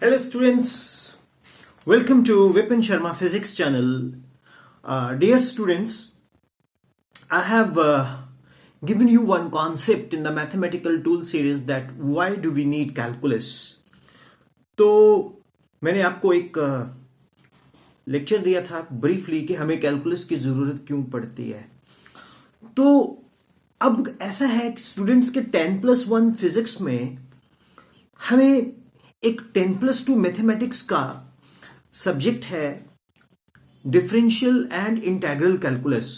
Hello students, welcome to Vipin Sharma Physics channel. Dear students, I have given you one concept in the mathematical tool series that why do we need calculus. तो मैंने आपको एक lecture दिया था briefly कि हमें calculus की जरूरत क्यों पड़ती है. तो अब ऐसा है कि स्टूडेंट्स के 10+1 फिजिक्स में हमें एक 10+2 मैथमेटिक्स का सब्जेक्ट है डिफरेंशियल एंड इंटीग्रल कैलकुलस,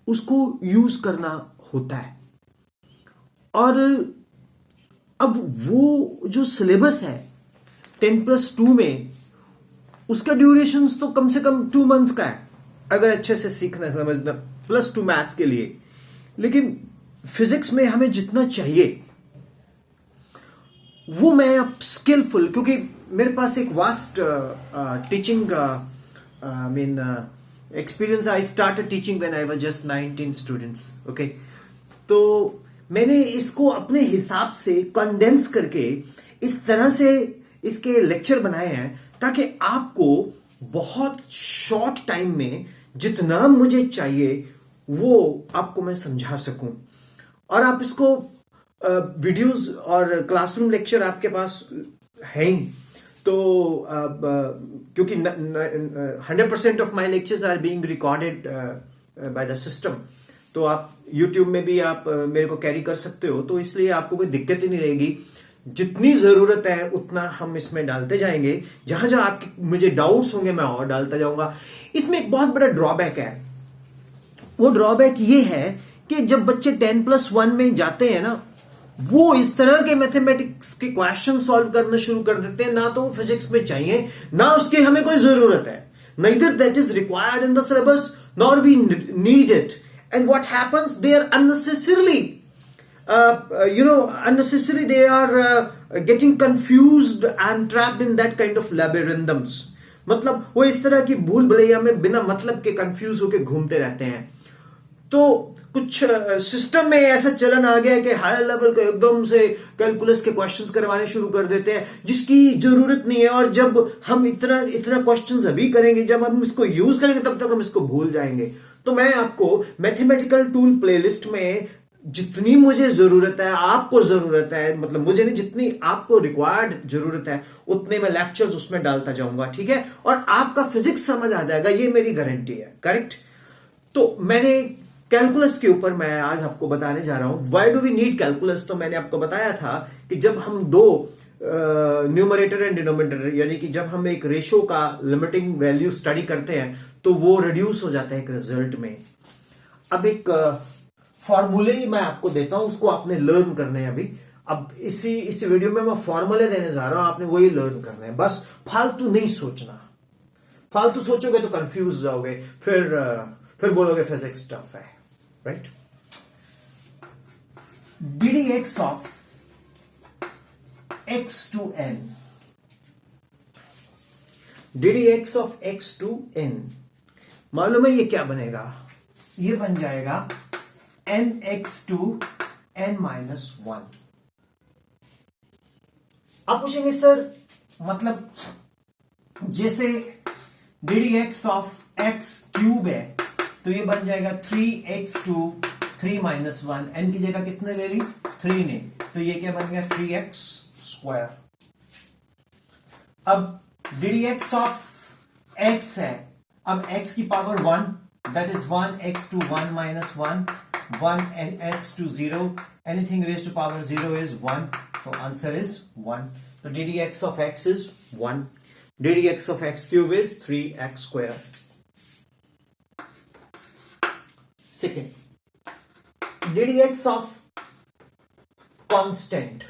उसको यूज करना होता है. और अब वो जो सिलेबस है 10+2 में, उसका ड्यूरेशन तो कम से कम 2 मंथ्स का है अगर अच्छे से सीखना समझना +2 मैथ्स के लिए. लेकिन फिजिक्स में हमें जितना चाहिए वो मैं अब स्किलफुल, क्योंकि मेरे पास एक vast teaching experience. I started teaching when I was just 19 students. Okay, तो मैंने इसको अपने हिसाब से कंडेंस करके इस तरह से इसके लेक्चर बनाए हैं ताकि आपको बहुत शॉर्ट टाइम में जितना मुझे चाहिए वो आपको मैं समझा सकूं. और आप इसको वीडियोस और क्लासरूम लेक्चर आपके पास है ही, तो क्योंकि 100% of my lectures are being recorded by the system, तो आप यूट्यूब में भी आप मेरे को कैरी कर सकते हो, तो इसलिए आपको कोई दिक्कत ही नहीं रहेगी. जितनी जरूरत है उतना हम इसमें डालते जाएंगे. जहां जहां आपके मुझे डाउट्स होंगे मैं और डालता जाऊंगा. इसमें एक बहुत बड़ा ड्रॉबैक है. वो ड्रॉबैक ये है कि जब बच्चे 10+1 में जाते हैं ना, वो इस तरह के मैथमेटिक्स के क्वेश्चन सॉल्व करना शुरू कर देते हैं. ना तो वो फिजिक्स में चाहिए, ना उसकी हमें कोई जरूरत है. neither that is required in the syllabus nor we need it. And what happens, they are unnecessarily unnecessarily they are getting confused and trapped in that kind of labyrinthms. मतलब वो इस तरह की भूल भुलैया में बिना मतलब के कंफ्यूज होकर घूमते रहते हैं. तो कुछ सिस्टम में ऐसा चलन आ गया है कि हायर लेवल के एकदम से कैलकुलस के क्वेश्चंस करवाने शुरू कर देते हैं जिसकी जरूरत नहीं है. और जब हम इतना इतना क्वेश्चंस अभी करेंगे, जब हम इसको यूज करेंगे तब तक हम इसको भूल जाएंगे. तो मैं आपको मैथमेटिकल टूल प्लेलिस्ट में जितनी मुझे जरूरत है, आपको जरूरत है, मतलब मुझे नहीं, जितनी आपको रिक्वायर्ड जरूरत है उतने मैं लेक्चर्स उसमें डालता जाऊंगा. ठीक है, और आपका फिजिक्स समझ आ जाएगा, ये मेरी गारंटी है. करेक्ट. तो मैंने कैलकुलस के ऊपर मैं आज आपको बताने जा रहा हूं why do we need calculus. तो मैंने आपको बताया था कि जब हम दो न्यूमरेटर एंड डिनोमिनेटर, यानी कि जब हम एक रेशो का लिमिटिंग वैल्यू स्टडी करते हैं तो वो रिड्यूस हो जाता है एक रिजल्ट में. अब एक फॉर्मूले मैं आपको देता हूं, उसको आपने लर्न करना है अभी. अब इसी वीडियो में मैं फॉर्मूले देने जा रहा हूं, आपने वही लर्न करना है. बस फालतू नहीं सोचना. फालतू सोचोगे तो कंफ्यूज जाओगे, फिर बोलोगे फिजिक्स टफ है. Right. ddx of x to n, ddx of x to n, मालूम है ये क्या बनेगा? ये बन जाएगा nx to n-1. आप पूछेंगे सर, मतलब जैसे ddx of x क्यूब है तो ये बन जाएगा 3x to 3-1. n की जगह किसने ले ली? 3 ने. तो ये क्या बन गया? 3x square. अब ddx of x है, अब x की power 1, that is 1x to 1-1, 1x to 0, anything raised to power 0 is 1. So answer is 1. So ddx of x is 1. ddx of x cube is 3x square. Second, ddx of constant.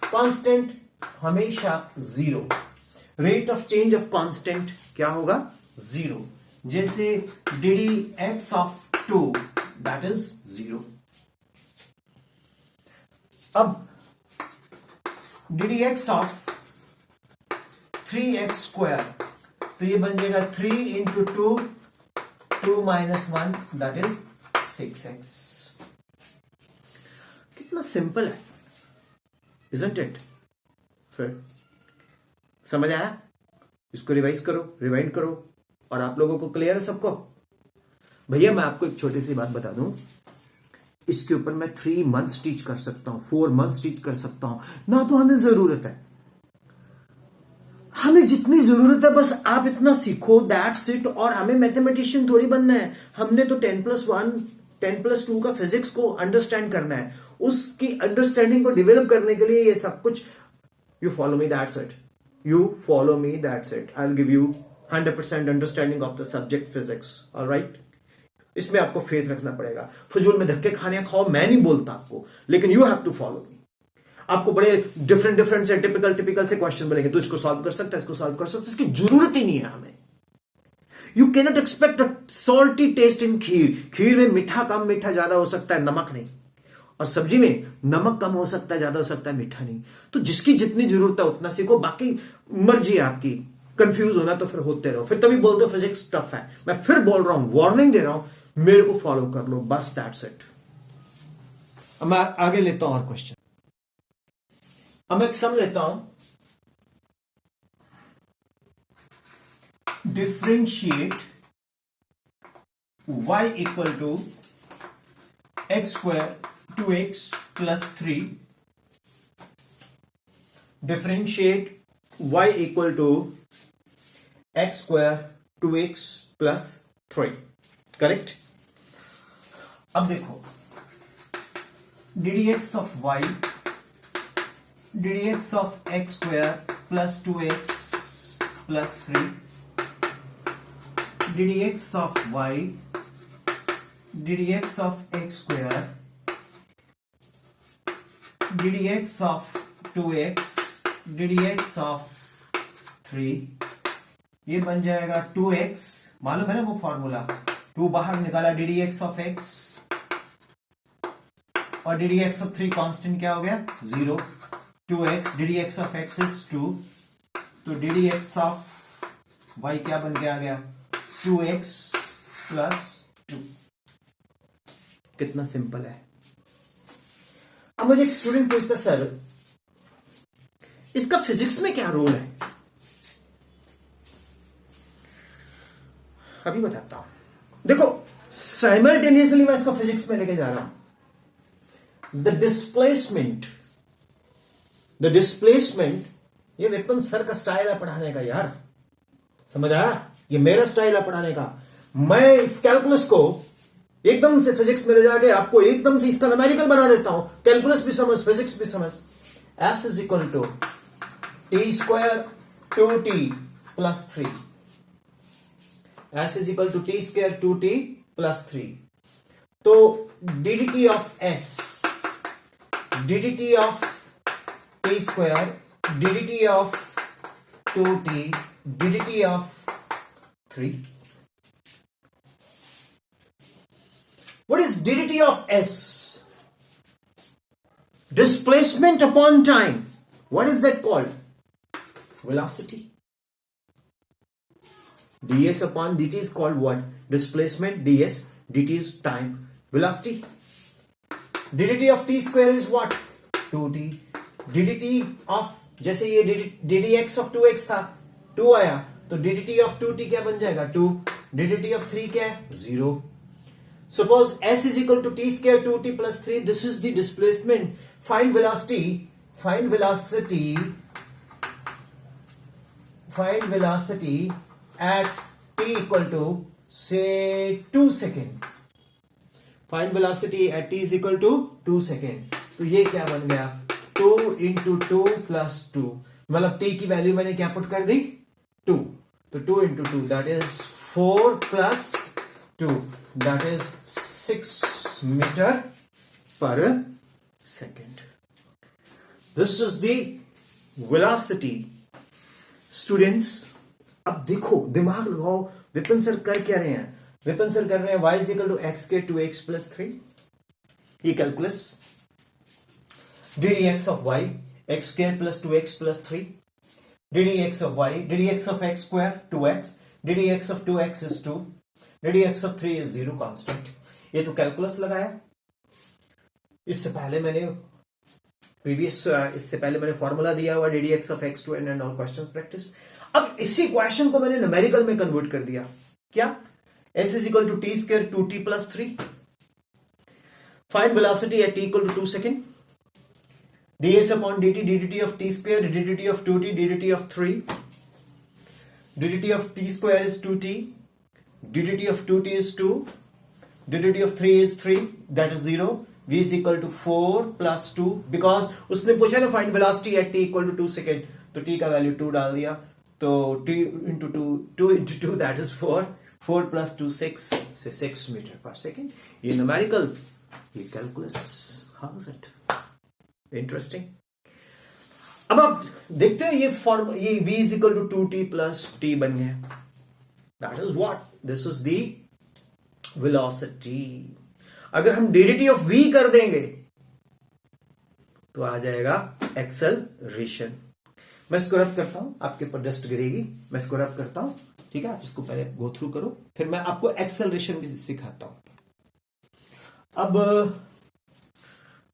Constant हमेशा 0. Rate of change of constant क्या होगा? 0. जैसे ddx of 2, that is 0. अब ddx of 3x square, तो ये बन जाएगा 3 into 2, 2-1, that is 6x. कितना सिंपल है, isn't it? फिर समझ आया? इसको रिवाइज करो, रिवाइंड करो, और आप लोगों को क्लियर है सबको? भैया मैं आपको एक छोटी सी बात बता दूं, इसके ऊपर मैं 3 मंथ्स टीच कर सकता हूं, 4 मंथ्स टीच कर सकता हूं ना। तो हमें जरूरत है, हमें जितनी जरूरत है बस आप इतना सीखो, दैट्स इट। और हमें मैथमेटिशियन थोड़ी बनना है, हमने तो 10+1 10+2 का फिजिक्स को अंडरस्टैंड करना है। उसकी अंडरस्टैंडिंग को डेवलप करने के लिए ये सब कुछ, you follow me, that's it, you follow me, that's it, I will give you 100% understanding of the subject physics, alright? इसमें आपको फेथ रखना पड़ेगा। फजूल में धक्के खाने खाओ, मैं नहीं बोलता आपको, लेकिन you have to follow me. आपको बड़े डिफरेंट से टिपिकल से क्वेश्चन मिलेंगे, तो इसको सॉल्व कर सकता है, इसको सॉल्व कर सकता है, इसकी जरूरत ही नहीं है हमें। You cannot expect a salty taste in kheer. Kheer में मीठा कम, मीठा ज्यादा हो सकता है, नमक नहीं। और सब्जी में नमक कम हो सकता है, ज्यादा हो सकता है, मीठा नहीं। तो जिसकी जितनी जरूरत है उतना सीखो, बाकी मर्जी है आपकी। कंफ्यूज होना तो फिर होते रहो, फिर तभी बोलते हो फिजिक्स टफ है। मैं फिर बोल रहा हूं, वार्निंग दे रहा हूं, मेरे को फॉलो कर लो, बस दैट्स इट। अब मैं आगे लेता हूं और क्वेश्चन। अब मैं एक सम लेता हूं, differentiate y equal to x square 2x plus 3, differentiate y equal to x square 2x plus 3, correct? अब देखो, ddx of y, ddx of x square plus 2x plus 3, ddx of y, ddx of x square, ddx of 2x, ddx of 3, ये बन जाएगा 2x, मालूम है ना वो formula, 2 बाहर निकाला, ddx ऑफ x और ddx ऑफ 3 कांस्टेंट क्या हो गया? 0। 2x, ddx of x is 2, तो ddx ऑफ y क्या बन के आ गया? 2x plus 2। कितना सिंपल है। अब मुझे एक स्टूडेंट पूछता, सर इसका फिजिक्स में क्या रोल है? अभी बताता हूं। देखो, साइमल्टेनियसली मैं इसको फिजिक्स में लेके जा रहा हूं। द डिस्प्लेसमेंट, ये विपिन सर का स्टाइल है पढ़ाने का यार, समझ आया? ये मेरा स्टाइल है पढ़ाने का। मैं इस कैलकुलस को एकदम से फिजिक्स में ले जाके आपको एकदम से इसका न्यूमेरिकल बना देता हूं, कैलकुलस भी समझ, फिजिक्स भी समझ। S is equal to t square 2t plus 3, S is equal to t square 2t plus 3। तो dt of S, dt of t square, dt of 2t, dt of 3. What is dt of S? Displacement upon time. What is that called? Velocity. ds upon dt is called what? Displacement. ds, dt is time. Velocity. dt of t square is what? 2t. dt of, जैसे ये ddx of 2x था, 2 आया, तो dt of 2t क्या बन जाएगा? 2. dt of 3 क्या है? 0. Suppose S is equal to t square 2t plus 3. This is the displacement. Find velocity. Find velocity at t equal to say 2 second. Find velocity at t is equal to 2 second. तो ये क्या बन गया? 2 into 2 plus 2. मतलब t की value मैंने क्या put कर दी? 2. तो 2 into 2 that is 4 plus 2 that is 6 meter per second. This is the velocity. Students, अब देखो, दिमाग लगाओ, विपिन सर कर क्या रहे हैं? विपिन सर कर रहे हैं y is equal to x के 2x plus 3. ये calculus, ddx of y, x square plus 2x plus 3, ddx of y, ddx of x square 2x, ddx of 2x is 2, ddx of 3 is 0 constant. ये तो calculus लगाया। इससे पहले मैंने previous इससे पहले मैंने फॉर्मूला दिया हुआ d d x of x to n and all question practice. अब इसी क्वेश्चन को मैंने न्यूमेरिकल में कन्वर्ट कर दिया। क्या? S is equal to t square 2t plus 3। Find velocity at t equal to 2 second. ds upon dt ddt of t square ddt of 2t ddt of 3 ddt of t square is 2t ddt of 2t is 2 ddt of 3 is 3 that is 0 v is equal to 4 plus 2 because उसने पूछा ना find velocity at t equal to 2 second, तो t का value 2 डाल दिया, तो t into 2 into 2 that is 4 plus 2 6 से 6 metre पर सेकेंड। ये न्यूमेरिकल, ये calculus, how is it interesting. अब आप देखते हैं ये फॉर्म, ये v is equal to 2t plus t बन गया। That is what, this is the velocity. अगर हम dt ऑफ v कर देंगे तो आ जाएगा एक्सेलरेशन। मैं इसको रब करता हूं, आपके ऊपर डस्ट गिरेगी, मैं इसको रब करता हूं, ठीक है। आप इसको पहले गो थ्रू करो, फिर मैं आपको एक्सेलरेशन भी सिखाता हूं। अब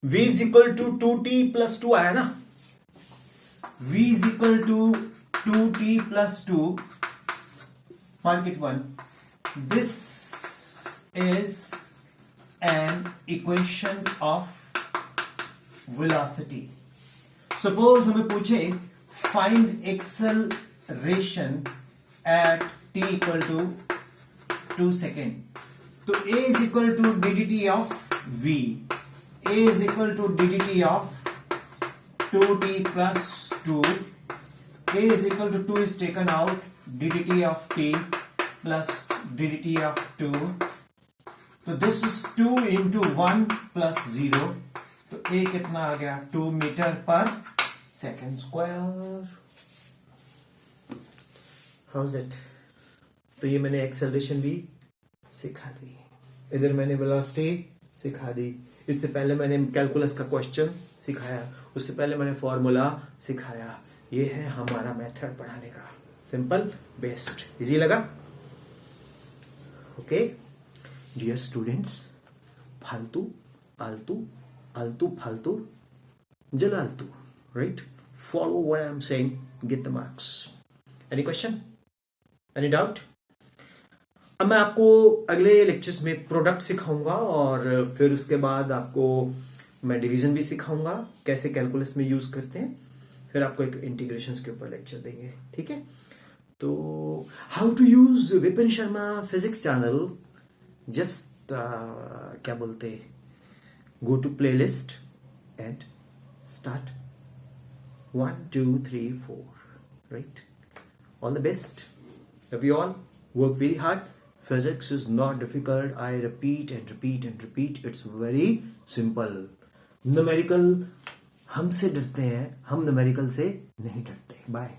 v is equal to 2t plus 2 आया ना, v is equal to 2t plus 2, mark it 1, this is an equation of velocity. Suppose हमें पूछे find acceleration at t equal to 2 second, तो a is equal to ddt of v, a is equal to ddt of 2t plus 2, a is equal to 2 is taken out, ddt of t plus ddt of 2, तो this is 2 into 1 plus 0, तो a कितना आ गया 2 metre पर second square. How is it. तो ये मैंने acceleration भी सिखा दी, इधर मैंने वेलोसिटी सिखा दी, इससे पहले मैंने कैलकुलस का क्वेश्चन सिखाया, उससे पहले मैंने फॉर्मूला सिखाया। ये है हमारा मेथड पढ़ाने का, सिंपल, बेस्ट, इजी लगा? ओके डियर स्टूडेंट्स, फालतू आलतू आलतू फालतू जलालतू, right? Follow what I am saying, get the marks. Any question, any doubt? अब मैं आपको अगले लेक्चर्स में प्रोडक्ट सिखाऊंगा और फिर उसके बाद आपको मैं डिवीजन भी सिखाऊंगा, कैसे कैलकुलस में यूज करते हैं, फिर आपको एक इंटीग्रेशंस के ऊपर लेक्चर देंगे, ठीक है? तो how to use Vipin Sharma physics channel, just क्या बोलते, go to playlist and start 1 2 3 4, right? All the best, love you all, work very hard. Physics is not difficult. I repeat and repeat and repeat. It's very simple. Numerical हमसे डरते हैं, हम numerical से नहीं डरते। Bye.